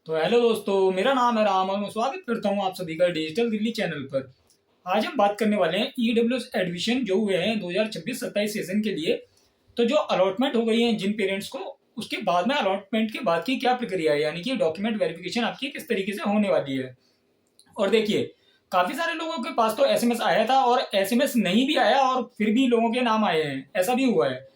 तो हेलो दोस्तों, मेरा नाम है राम और मैं स्वागत करता हूं आप सभी का डिजिटल दिल्ली चैनल पर। आज हम बात करने वाले हैं ईडब्ल्यूएस एडमिशन जो हुए हैं 2026-27 सेशन के लिए। तो जो अलॉटमेंट हो गई है जिन पेरेंट्स को, उसके बाद में अलॉटमेंट के बाद की क्या प्रक्रिया है, यानी कि डॉक्यूमेंट वेरिफिकेशन आपकी किस तरीके से होने वाली है। और देखिए, काफ़ी सारे लोगों के पास तो एसएमएस आया था और एसएमएस नहीं भी आया और फिर भी लोगों के नाम आए हैं, ऐसा भी हुआ है।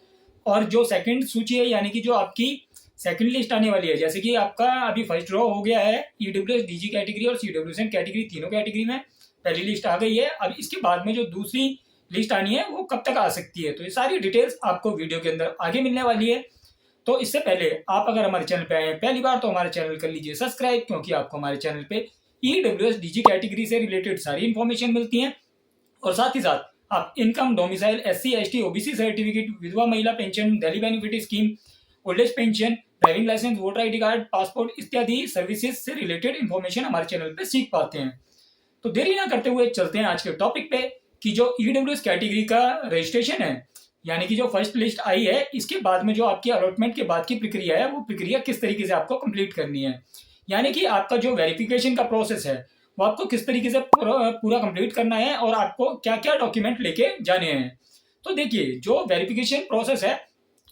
और जो सेकंड सूची है, यानी कि जो आपकी सेकंड लिस्ट आने वाली है, जैसे कि आपका अभी फर्स्ट ड्रॉ हो गया है ईडब्ल्यूएस डीजी कैटेगरी और सीडब्ल्यूएसएन कैटेगरी, तीनों कैटेगरी में पहली लिस्ट आ गई है। अब इसके बाद में जो दूसरी लिस्ट आनी है वो कब तक आ सकती है, तो ये सारी डिटेल्स आपको वीडियो के अंदर आगे मिलने वाली है। तो इससे पहले आप अगर हमारे चैनल पे आए हैं पहली बार तो हमारे चैनल कर लीजिए सब्सक्राइब, क्योंकि आपको हमारे चैनल पे ईडब्ल्यूएस डीजी कैटेगरी से रिलेटेड सारी इंफॉर्मेशन मिलती है। और साथ ही साथ आप income, domicile, SC ST OBC certificate, विधवा महिला pension, Delhi benefit scheme, old age pension, driving licence, voter ID card, passport इत्यादि सर्विसेज से रिलेटेड इंफॉर्मेशन हमारे चैनल पे सीख पाते हैं। तो देरी ना करते हुए चलते हैं आज के टॉपिक पे कि जो ईडब्ल्यूएस कैटेगरी का रजिस्ट्रेशन है, यानी कि जो फर्स्ट लिस्ट आई है, इसके बाद में जो आपकी अलॉटमेंट के बाद की प्रक्रिया है वो प्रक्रिया किस तरीके से आपको कंप्लीट करनी है, यानी कि आपका जो वेरिफिकेशन का प्रोसेस है वो आपको किस तरीके से पूरा कंप्लीट करना है और आपको क्या क्या डॉक्यूमेंट लेके जाने हैं। तो देखिए, जो वेरिफिकेशन प्रोसेस है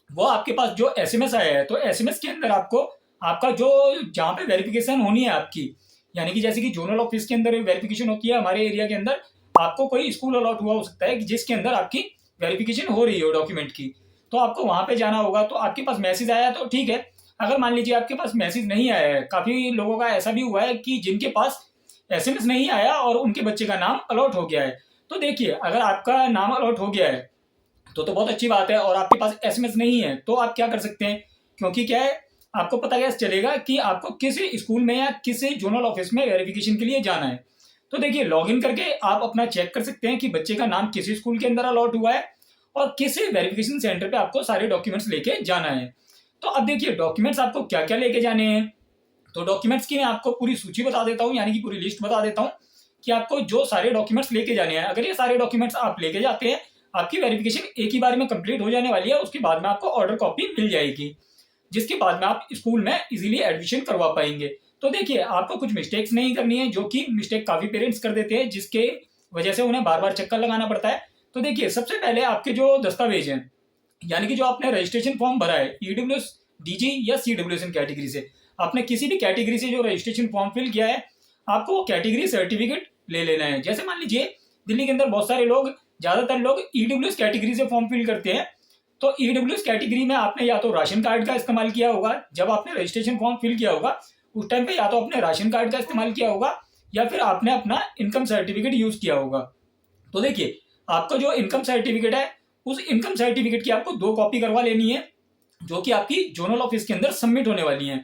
वो आपके पास जो एसएमएस आया है, तो एसएमएस के अंदर आपको आपका जो जहाँ पे वेरिफिकेशन होनी है आपकी, यानी कि जैसे कि जोनल ऑफिस के अंदर वेरिफिकेशन होती है हमारे एरिया के अंदर, आपको कोई स्कूल अलॉट हुआ हो सकता है कि जिसके अंदर आपकी वेरिफिकेशन हो रही हो डॉक्यूमेंट की, तो आपको वहां पे जाना होगा। तो आपके पास मैसेज आया तो ठीक है, अगर मान लीजिए आपके पास मैसेज नहीं आया है, काफी लोगों का ऐसा भी हुआ है कि जिनके पास एसएमएस नहीं आया और उनके बच्चे का नाम अलॉट हो गया है। तो देखिए, अगर आपका नाम अलॉट हो गया है तो बहुत अच्छी बात है, और आपके पास एसएमएस नहीं है तो आप क्या कर सकते हैं, क्योंकि क्या है, आपको पता कैसे चलेगा कि आपको किस स्कूल में या किस जोनल ऑफिस में वेरिफिकेशन के लिए जाना है। तो देखिए, लॉगिन करके आप अपना चेक कर सकते हैं कि बच्चे का नाम किस स्कूल के अंदर अलॉट हुआ है और किस वेरिफिकेशन सेंटर पे आपको सारे डॉक्यूमेंट्स लेके जाना है। तो अब देखिए, डॉक्यूमेंट्स आपको क्या क्या लेके जाने हैं। तो डॉक्यूमेंट्स की मैं आपको पूरी सूची बता देता हूँ, यानी कि पूरी लिस्ट बता देता हूँ कि आपको जो सारे डॉक्यूमेंट्स लेके जाने हैं। अगर ये सारे डॉक्यूमेंट्स आप लेके जाते हैं, आपकी वेरिफिकेशन एक ही बार में कंप्लीट हो जाने वाली है। उसके बाद में आपको ऑर्डर कॉपी मिल जाएगी, जिसके बाद में आप स्कूल में इजीली एडमिशन करवा पाएंगे। तो देखिए, आपको कुछ मिस्टेक्स नहीं करनी है, जो कि मिस्टेक काफी पेरेंट्स कर देते हैं, जिसके वजह से उन्हें बार बार चक्कर लगाना पड़ता है। तो देखिए, सबसे पहले आपके जो दस्तावेज हैं, यानी कि जो आपने रजिस्ट्रेशन फॉर्म भरा है ईडब्ल्यूएस डीजी या सीडब्ल्यूएसएन कैटेगरी से, आपने किसी भी कैटेगरी से जो रजिस्ट्रेशन फॉर्म फिल किया है, आपको वो कैटेगरी सर्टिफिकेट ले लेना है। जैसे मान लीजिए, दिल्ली के अंदर बहुत सारे लोग, ज्यादातर लोग ईडब्ल्यूएस कैटेगरी से फॉर्म फिल करते हैं। तो ईडब्ल्यूएस कैटेगरी में आपने या तो राशन कार्ड का इस्तेमाल किया होगा, जब आपने रजिस्ट्रेशन फॉर्म फिल किया होगा उस टाइम पे या तो आपने राशन कार्ड का इस्तेमाल किया होगा या फिर आपने अपना इनकम सर्टिफिकेट यूज किया होगा। तो देखिए, आपका जो इनकम सर्टिफिकेट है, उस इनकम सर्टिफिकेट की आपको 2 कॉपी करवा लेनी है, जो कि आपकी जोनल ऑफिस के अंदर सबमिट होने वाली है।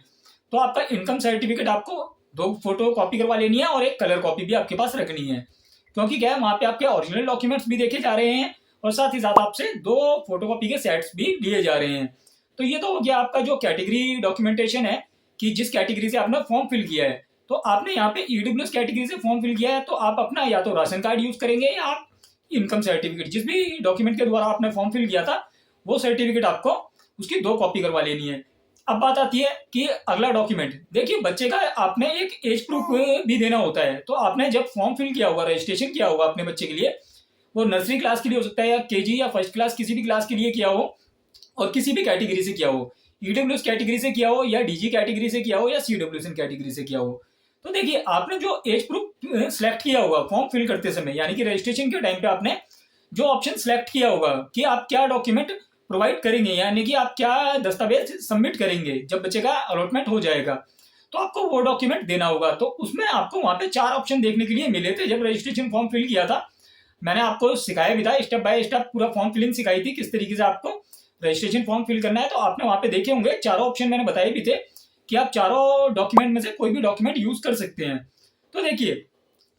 तो आपका इनकम सर्टिफिकेट आपको 2 फोटो कॉपी करवा लेनी है और एक कलर कॉपी भी आपके पास रखनी है, क्योंकि क्या है, वहां पे आपके ओरिजिनल डॉक्यूमेंट्स भी देखे जा रहे हैं और साथ ही साथ आपसे 2 फोटोकॉपी के सेट्स भी लिए जा रहे हैं। तो ये तो हो गया आपका जो कैटेगरी डॉक्यूमेंटेशन है, कि जिस कैटेगरी से आपने फॉर्म फिल किया है। तो आपने यहाँ पे ईडब्ल्यूएस कैटेगरी से फॉर्म फिल किया है, तो आप अपना या तो राशन कार्ड यूज करेंगे या आप इनकम सर्टिफिकेट, जिस भी डॉक्यूमेंट के द्वारा आपने फॉर्म फिल किया था, वो सर्टिफिकेट आपको उसकी 2 कॉपी करवा लेनी है। अब बात आती है कि अगला डॉक्यूमेंट, देखिए, बच्चे का आपने एक एज प्रूफ भी देना होता है। तो आपने जब फॉर्म फिल किया होगा, रजिस्ट्रेशन किया होगा अपने बच्चे के लिए, वो नर्सरी क्लास के लिए हो सकता है या केजी या फर्स्ट क्लास, किसी भी क्लास के लिए किया हो और किसी भी कैटेगरी से किया हो, ईडब्ल्यूएस कैटेगरी से किया हो या डीजी कैटेगरी से किया हो या सीडब्ल्यूएसएन कैटेगरी से किया हो। तो देखिए, आपने जो एज प्रूफ सेलेक्ट किया होगा फॉर्म फिल करते समय, यानी कि रजिस्ट्रेशन के टाइम पे आपने जो ऑप्शन सेलेक्ट किया होगा कि आप क्या डॉक्यूमेंट प्रोवाइड करेंगे, यानी कि आप क्या दस्तावेज सबमिट करेंगे जब बच्चे का अलॉटमेंट हो जाएगा, तो आपको वो डॉक्यूमेंट देना होगा। तो उसमें आपको वहां पे 4 ऑप्शन देखने के लिए मिले थे जब रजिस्ट्रेशन फॉर्म फिल किया था। मैंने आपको सिखाया भी था, स्टेप बाय स्टेप पूरा फॉर्म फिलिंग सिखाई थी, किस तरीके से आपको रजिस्ट्रेशन फॉर्म फिल करना है। तो आपने वहां पे देखे होंगे, चारों ऑप्शन मैंने बताए भी थे कि आप चारों डॉक्यूमेंट में से कोई भी डॉक्यूमेंट यूज कर सकते हैं। तो देखिए,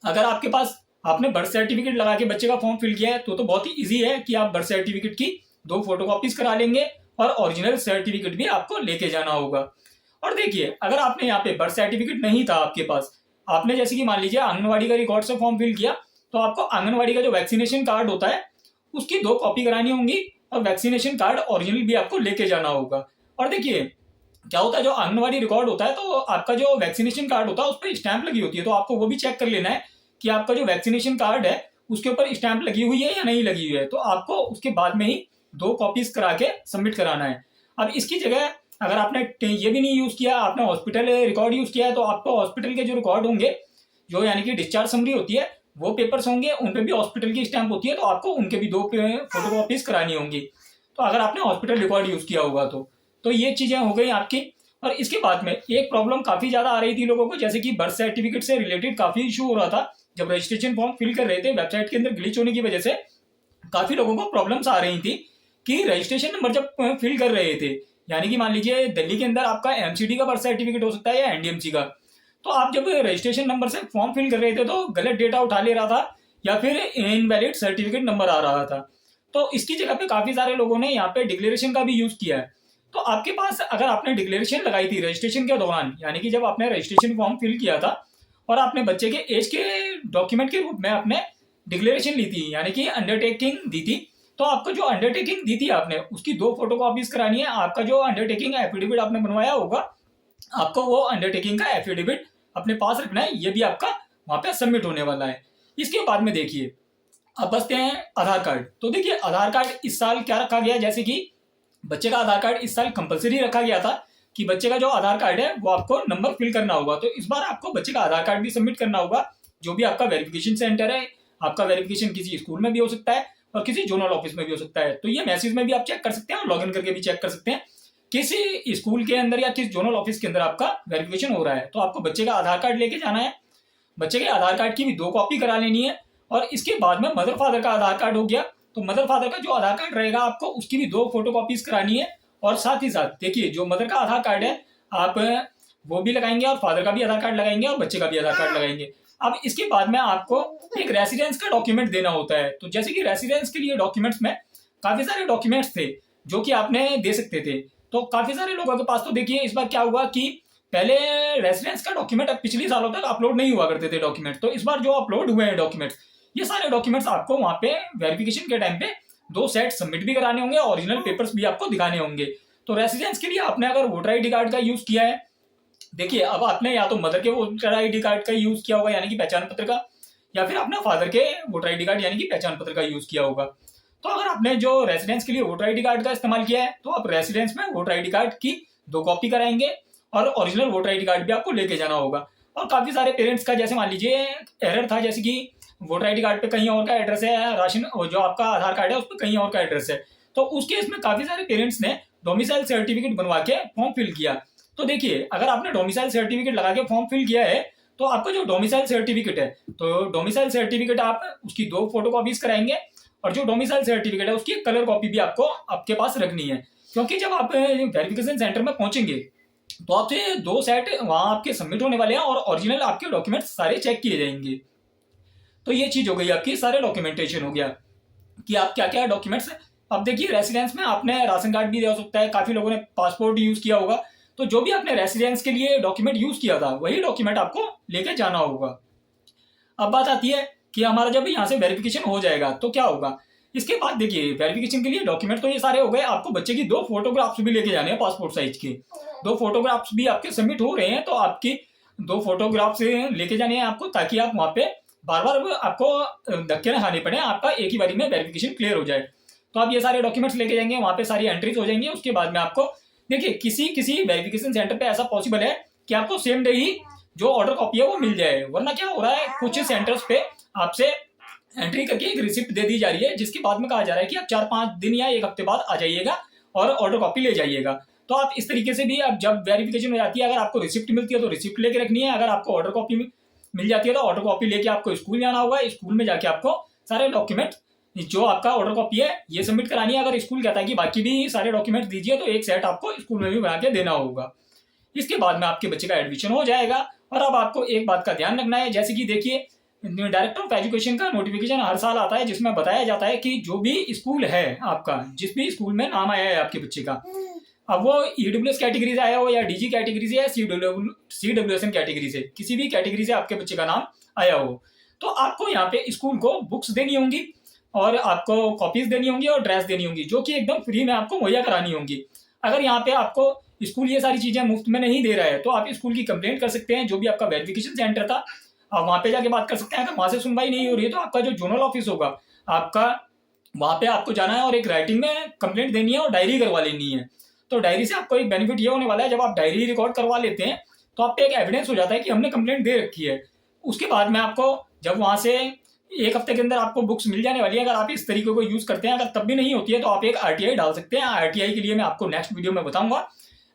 अगर आपके पास आपने बर्थ सर्टिफिकेट लगा के बच्चे का फॉर्म फिल किया है तो बहुत ही इजी है कि आप बर्थ सर्टिफिकेट की 2 फोटोकॉपीज करा लेंगे और ओरिजिनल सर्टिफिकेट भी आपको लेके जाना होगा। और देखिए, अगर आपने यहाँ पे बर्थ सर्टिफिकेट नहीं था आपके पास, आपने जैसे कि मान लीजिए आंगनवाड़ी का रिकॉर्ड से फॉर्म फिल किया, तो आपको आंगनवाड़ी का जो वैक्सीनेशन कार्ड होता है उसकी 2 कॉपी करानी होंगी और वैक्सीनेशन कार्ड ओरिजिनल भी आपको लेके जाना होगा। और देखिए, क्या होता है, जो आंगनवाड़ी रिकॉर्ड होता है तो आपका जो वैक्सीनेशन कार्ड होता है उस पर स्टैंप लगी होती है, तो आपको वो भी चेक कर लेना है कि आपका जो वैक्सीनेशन कार्ड है उसके ऊपर स्टैंप लगी हुई है या नहीं लगी हुई है। तो आपको उसके बाद में ही 2 कॉपीज करा के सबमिट कराना है। अब इसकी जगह अगर आपने ये भी नहीं यूज किया, आपने हॉस्पिटल रिकॉर्ड यूज किया है, तो आपको हॉस्पिटल के जो रिकॉर्ड होंगे, जो यानी कि डिस्चार्ज समरी होती है, वो पेपर्स होंगे, उन पे भी हॉस्पिटल की स्टैंप होती है, तो आपको उनके भी 2 फोटोकॉपीज करानी होंगी। तो अगर आपने हॉस्पिटल रिकॉर्ड यूज किया होगा तो ये चीजें हो गई आपकी। और इसके बाद में एक प्रॉब्लम काफी ज्यादा आ रही थी लोगों को, जैसे कि बर्थ सर्टिफिकेट से रिलेटेड काफी इशू हो रहा था। जब रजिस्ट्रेशन फॉर्म फिल कर रहे थे, वेबसाइट के अंदर ग्लिच होने की वजह से काफी लोगों को प्रॉब्लम्स आ रही थी कि रजिस्ट्रेशन नंबर जब फिल कर रहे थे, यानी कि मान लीजिए दिल्ली के अंदर आपका एमसीडी का बर्थ सर्टिफिकेट हो सकता है या एनडीएमसी का, तो आप जब रजिस्ट्रेशन नंबर से फॉर्म फिल कर रहे थे तो गलत डेटा उठा ले रहा था या फिर इनवैलिड सर्टिफिकेट नंबर आ रहा था। तो इसकी जगह पे काफी सारे लोगों ने यहाँ पे डिक्लेरेशन का भी यूज किया है। तो आपके पास अगर आपने डिक्लेरेशन लगाई थी रजिस्ट्रेशन के दौरान, यानी कि जब आपने रजिस्ट्रेशन फॉर्म फिल किया था और आपने बच्चे के एज के डॉक्यूमेंट के रूप में आपने डिक्लेरेशन ली थी, यानी कि अंडरटेकिंग दी थी, तो आपको जो अंडरटेकिंग दी थी आपने उसकी 2 फोटोकॉपीज करानी है। आपका जो अंडरटेकिंग एफिडेविट आपने बनवाया होगा, आपको वो अंडरटेकिंग का एफिडेविट अपने पास रखना है, ये भी आपका वहां पे सबमिट होने वाला है। इसके बाद में देखिए, अब बचते हैं आधार कार्ड। तो देखिए आधार कार्ड इस साल क्या रखा गया, जैसे कि बच्चे का आधार कार्ड इस साल कंपलसरी रखा गया था कि बच्चे का जो आधार कार्ड है वो आपको नंबर फिल करना होगा। तो इस बार आपको बच्चे का आधार कार्ड भी सबमिट करना होगा, जो भी आपका वेरिफिकेशन सेंटर है। आपका वेरिफिकेशन किसी स्कूल में भी हो सकता है और किसी जोनल ऑफिस में भी हो सकता है, तो ये मैसेज में भी आप चेक कर सकते हैं और लॉगिन करके भी चेक कर सकते हैं किसी स्कूल के अंदर या किस जोनल ऑफिस के अंदर आपका वेरिफिकेशन हो रहा है। तो आपको बच्चे का आधार कार्ड लेके जाना है, बच्चे के आधार कार्ड की भी 2 कॉपी करा लेनी है। और इसके बाद में मदर फादर का आधार कार्ड हो गया, तो मदर फादर का जो आधार कार्ड रहेगा आपको उसकी भी 2 फोटो कॉपीज करानी है। और साथ ही साथ देखिए, जो मदर का आधार कार्ड है आप वो भी लगाएंगे और फादर का भी आधार कार्ड लगाएंगे और बच्चे का भी आधार कार्ड लगाएंगे। अब इसके बाद में आपको एक रेसिडेंस का डॉक्यूमेंट देना होता है। तो जैसे कि रेसिडेंस के लिए डॉक्यूमेंट्स में काफी सारे डॉक्यूमेंट्स थे जो कि आपने दे सकते थे। तो काफी सारे लोगों के पास, तो देखिए इस बार क्या हुआ कि पहले रेसिडेंस का डॉक्यूमेंट अब पिछले सालों तक अपलोड नहीं हुआ करते थे डॉक्यूमेंट, तो इस बार जो अपलोड हुए हैं डॉक्यूमेंट्स, ये सारे डॉक्यूमेंट्स आपको वहां पे वेरिफिकेशन के टाइम पे 2 सेट सबमिट भी कराने होंगे, ओरिजिनल पेपर्स भी आपको दिखाने होंगे। तो रेसिडेंस के लिए आपने अगर वोटर आईडी कार्ड का यूज किया है, देखिए अब आपने या तो मदर के वोटर आईडी कार्ड का यूज किया होगा यानी कि पहचान पत्र का, या फिर अपने फादर के वोटर आईडी कार्ड यानी कि पहचान पत्र का यूज किया होगा। तो अगर आपने जो रेसिडेंस के लिए वोटर आईडी कार्ड का इस्तेमाल किया है, तो आप रेसिडेंस में वोटर आईडी कार्ड की 2 कॉपी कराएंगे और ओरिजिनल वोटर आईडी कार्ड भी आपको लेके जाना होगा। और काफी सारे पेरेंट्स का, जैसे मान लीजिए एरर था, जैसे कि वोटर आईडी कार्ड पे कहीं और का एड्रेस है, राशन जो आपका आधार कार्ड है उस पर कहीं और का एड्रेस है, तो उस केस में काफी सारे पेरेंट्स ने डोमिसाइल सर्टिफिकेट बनवा के फॉर्म फिल किया। तो देखिए अगर आपने डोमिसाइल सर्टिफिकेट लगा के फॉर्म फिल किया है, तो आपका जो डोमिसाइल सर्टिफिकेट है, तो डोमिसाइल सर्टिफिकेट आप उसकी 2 फोटो कॉपीज कराएंगे और जो डोमिसाइल सर्टिफिकेट है उसकी कलर कॉपी भी आपको आपके पास रखनी है। क्योंकि जब आप वेरिफिकेशन सेंटर में पहुंचेंगे तो आपसे 2 सेट वहां आपके सबमिट होने वाले हैं और ओरिजिनल आपके डॉक्यूमेंट सारे चेक किए जाएंगे। तो ये चीज हो गई आपकी, सारे डॉक्यूमेंटेशन हो गया कि आप क्या क्या डॉक्यूमेंट्स। अब देखिए रेसिडेंस में आपने राशन कार्ड भी दे सकता है, काफी लोगों ने पासपोर्ट यूज किया होगा, तो जो भी आपने रेसिडेंस के लिए डॉक्यूमेंट यूज किया था वही डॉक्यूमेंट आपको लेके जाना होगा। अब बात आती है कि हमारा जब यहाँ से वेरिफिकेशन हो जाएगा तो क्या होगा। इसके बाद देखिए वेरिफिकेशन के लिए डॉक्यूमेंट तो ये सारे हो गए, आपको बच्चे की 2 फोटोग्राफ्स भी लेके जाने हैं पासपोर्ट साइज के। 2 फोटोग्राफ्स भी आपके सबमिट हो रहे हैं, तो आपकी 2 फोटोग्राफ्स लेके जाने हैं आपको, ताकि आप वहां पे बार बार आपको धक्के ना खाने पड़े, आपका एक ही बारी में वेरिफिकेशन क्लियर हो जाए। तो आप ये सारे डॉक्यूमेंट्स लेके जाएंगे, वहां पे सारी एंट्रीज हो जाएंगी। उसके बाद में आपको देखिए किसी किसी वेरिफिकेशन सेंटर पे ऐसा पॉसिबल है कि आपको सेम डे ही जो ऑर्डर कॉपी है वो मिल जाए, वरना क्या हो रहा है कुछ सेंटर्स पे आपसे एंट्री करके एक रिसिप्ट दे दी जा रही है, जिसके बाद में कहा जा रहा है कि आप 4-5 दिन या 1 हफ्ते बाद आ जाइएगा और ऑर्डर कॉपी ले जाइएगा। तो आप इस तरीके से भी, अब जब वेरिफिकेशन हो जाती है, अगर आपको रिसिप्ट मिलती है तो रिसिप्ट लेके रखनी है, अगर आपको ऑर्डर कॉपी मिल जाती है तो ऑर्डर कॉपी लेके आपको स्कूल जाना होगा, स्कूल में जाके आपको सारे डॉक्यूमेंट जो आपका ऑर्डर कॉपी है ये सबमिट करानी है। अगर स्कूल कहता है कि बाकी भी सारे डॉक्यूमेंट दीजिए, तो एक सेट आपको स्कूल में भी बना के देना होगा। इसके बाद में आपके बच्चे का एडमिशन हो जाएगा। और अब आपको एक बात का ध्यान रखना है, जैसे कि देखिए डायरेक्टर ऑफ एजुकेशन का नोटिफिकेशन हर साल आता है, जिसमें बताया जाता है कि जो भी स्कूल है आपका, जिस भी स्कूल में नाम आया है आपके बच्चे का, अब वो ईडब्ल्यूएस कैटेगरी से आया हो या डीजी कैटेगरी से या सीडब्ल्यूएसएन कैटेगरी से, किसी भी कैटेगरी से आपके बच्चे का नाम आया हो, तो आपको यहाँ पे स्कूल को बुक्स देनी होंगी और आपको कॉपीज देनी होंगी और ड्रेस देनी होंगी, जो कि एकदम फ्री में आपको मुहैया करानी होंगी। अगर यहाँ पे आपको स्कूल ये सारी चीज़ें मुफ्त में नहीं दे रहा है, तो आप स्कूल की कंप्लेंट कर सकते हैं। जो भी आपका वेरिफिकेशन सेंटर था आप वहाँ पे जाके बात कर सकते हैं। अगर वहाँ से सुनवाई नहीं हो रही है तो आपका जो जोनल ऑफिस होगा आपका, वहाँ पे आपको जाना है और एक राइटिंग में कंप्लेंट देनी है और डायरी करवा लेनी है। तो डायरी से आपको एक बेनिफिट ये होने वाला है, जब आप डायरी रिकॉर्ड करवा लेते हैं तो आप पे एक एविडेंस हो जाता है कि हमने कंप्लेंट दे रखी है। उसके बाद में आपको जब वहाँ से 1 हफ्ते के अंदर आपको बुक्स मिल जाने वाली है। अगर आप इस तरीके को यूज़ करते हैं, अगर तब भी नहीं होती है तो आप एक RTI डाल सकते हैं। RTI के लिए मैं आपको नेक्स्ट वीडियो में बताऊंगा,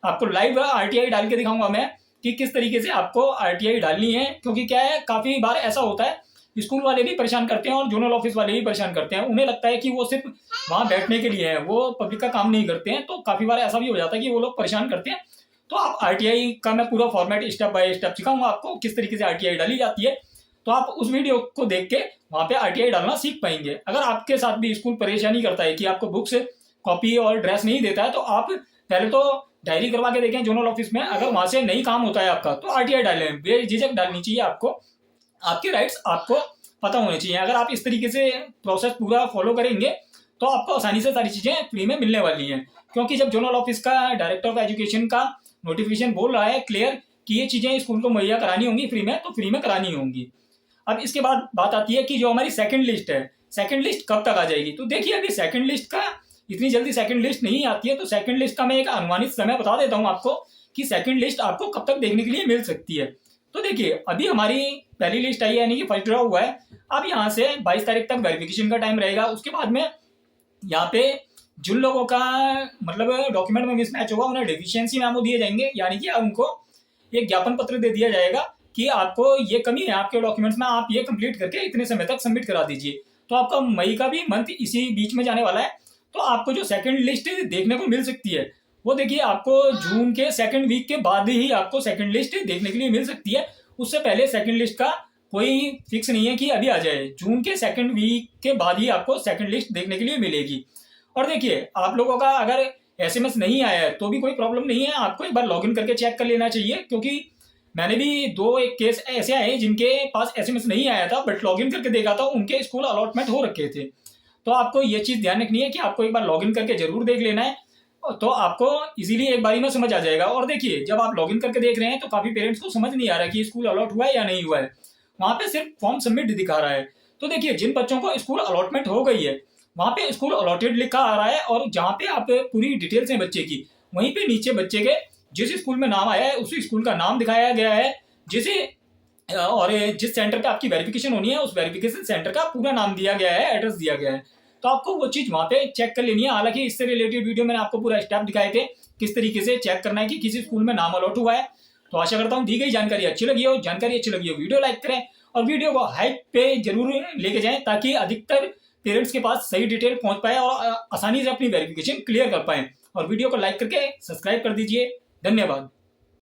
आपको लाइव RTI डाल के दिखाऊंगा मैं कि किस तरीके से आपको RTI डालनी है। क्योंकि क्या है, काफ़ी बार ऐसा होता है स्कूल वाले भी परेशान करते हैं और जोनल ऑफिस वाले भी परेशान करते हैं। उन्हें लगता है कि वो सिर्फ वहाँ बैठने के लिए है, वो पब्लिक का काम नहीं करते हैं। तो काफ़ी बार ऐसा भी हो जाता है कि वो लोग परेशान करते हैं। तो आप RTI का मैं पूरा फॉर्मेट स्टेप बाय स्टेप सिखाऊंगा आपको किस तरीके से RTI डाली जाती है। तो आप उस वीडियो को देख के वहाँ पे RTI डालना सीख पाएंगे। अगर आपके साथ भी स्कूल परेशानी करता है कि आपको बुक्स, कॉपी और ड्रेस नहीं देता है, तो आप पहले तो डायरी करवा के देखें जोनल ऑफिस में। अगर वहाँ से नहीं काम होता है आपका तो RTI डालें, बेझिझक डालनी चाहिए आपको। आपके राइट्स आपको पता होने चाहिए। अगर आप इस तरीके से प्रोसेस पूरा फॉलो करेंगे तो आपको आसानी से सारी चीज़ें फ्री में मिलने वाली हैं। क्योंकि जब जोनल ऑफिस का डायरेक्टर ऑफ एजुकेशन का नोटिफिकेशन बोल रहा है क्लियर कि ये चीज़ें स्कूल को मुहैया करानी होंगी फ्री में, तो फ्री में करानी होंगी। अब इसके बाद बात आती है कि जो हमारी सेकंड लिस्ट है, सेकंड लिस्ट कब तक आ जाएगी। तो देखिए, अभी सेकंड लिस्ट का इतनी जल्दी सेकंड लिस्ट नहीं आती है। तो सेकंड लिस्ट का मैं एक अनुमानित समय बता देता हूँ आपको कि सेकंड लिस्ट आपको कब तक देखने के लिए मिल सकती है। तो देखिए, अभी हमारी पहली लिस्ट आई है, यानी कि फर्स्ट ड्रॉ हुआ है। अब यहाँ से 22 तारीख तक वेरिफिकेशन का टाइम रहेगा। उसके बाद में यहाँ पे जिन लोगों का मतलब डॉक्यूमेंट में मिसमैच होगा उन्हें डेफिशिएंसी मेमो दिए जाएंगे, यानी कि उनको एक ज्ञापन पत्र दे दिया जाएगा कि आपको ये कमी है आपके डॉक्यूमेंट्स में, आप ये कंप्लीट करके इतने समय तक सबमिट करा दीजिए। तो आपका मई का भी मंथ इसी बीच में जाने वाला है। तो आपको जो सेकंड लिस्ट देखने को मिल सकती है वो देखिए आपको जून के सेकंड वीक के बाद ही आपको सेकंड लिस्ट देखने के लिए मिल सकती है। उससे पहले सेकंड लिस्ट का कोई फिक्स नहीं है कि अभी आ जाए। जून के सेकंड वीक के बाद ही आपको सेकंड लिस्ट देखने के लिए मिलेगी। और देखिए, आप लोगों का अगर SMS नहीं आया है तो भी कोई प्रॉब्लम नहीं है, आपको एक बार लॉगिन करके चेक कर लेना चाहिए। क्योंकि मैंने भी 1 केस ऐसे आए जिनके पास SMS नहीं आया था, बट लॉगिन करके देखा था उनके स्कूल अलॉटमेंट हो रखे थे। तो आपको ये चीज़ ध्यान रखनी है कि आपको एक बार लॉगिन करके जरूर देख लेना है, तो आपको इजीली एक बारी में समझ आ जाएगा। और देखिए, जब आप लॉगिन करके देख रहे हैं तो काफ़ी पेरेंट्स को समझ नहीं आ रहा कि स्कूल अलॉट हुआ है या नहीं हुआ है, वहाँ पे सिर्फ फॉर्म सबमिट दिखा रहा है। तो देखिए, जिन बच्चों को स्कूल अलॉटमेंट हो गई है वहाँ पे स्कूल अलॉटेड लिखा आ रहा है, और जहाँ पे आप पूरी डिटेल्स हैं बच्चे की, वहीं पे नीचे बच्चे के जिस स्कूल में नाम आया है उसी स्कूल का नाम दिखाया गया है, जिसे और जिस सेंटर पे आपकी वेरिफिकेशन होनी है उस वेरिफिकेशन सेंटर का पूरा नाम दिया गया है, एड्रेस दिया गया है। तो आपको वो चीज़ वहाँ पे चेक कर लेनी है। हालांकि इससे रिलेटेड वीडियो मैंने आपको पूरा स्टेप दिखाए थे किस तरीके से चेक करना है कि किसी स्कूल में नाम अलॉट हुआ है। तो आशा करता हूँ दी गई जानकारी अच्छी लगी हो। जानकारी अच्छी लगी हो वीडियो लाइक करें और वीडियो को हाइप पे जरूर लेके जाएं, ताकि अधिकतर पेरेंट्स के पास सही डिटेल पहुंच पाए और आसानी से अपनी वेरिफिकेशन क्लियर कर पाए। और वीडियो को लाइक करके सब्सक्राइब कर दीजिए। धन्यवाद।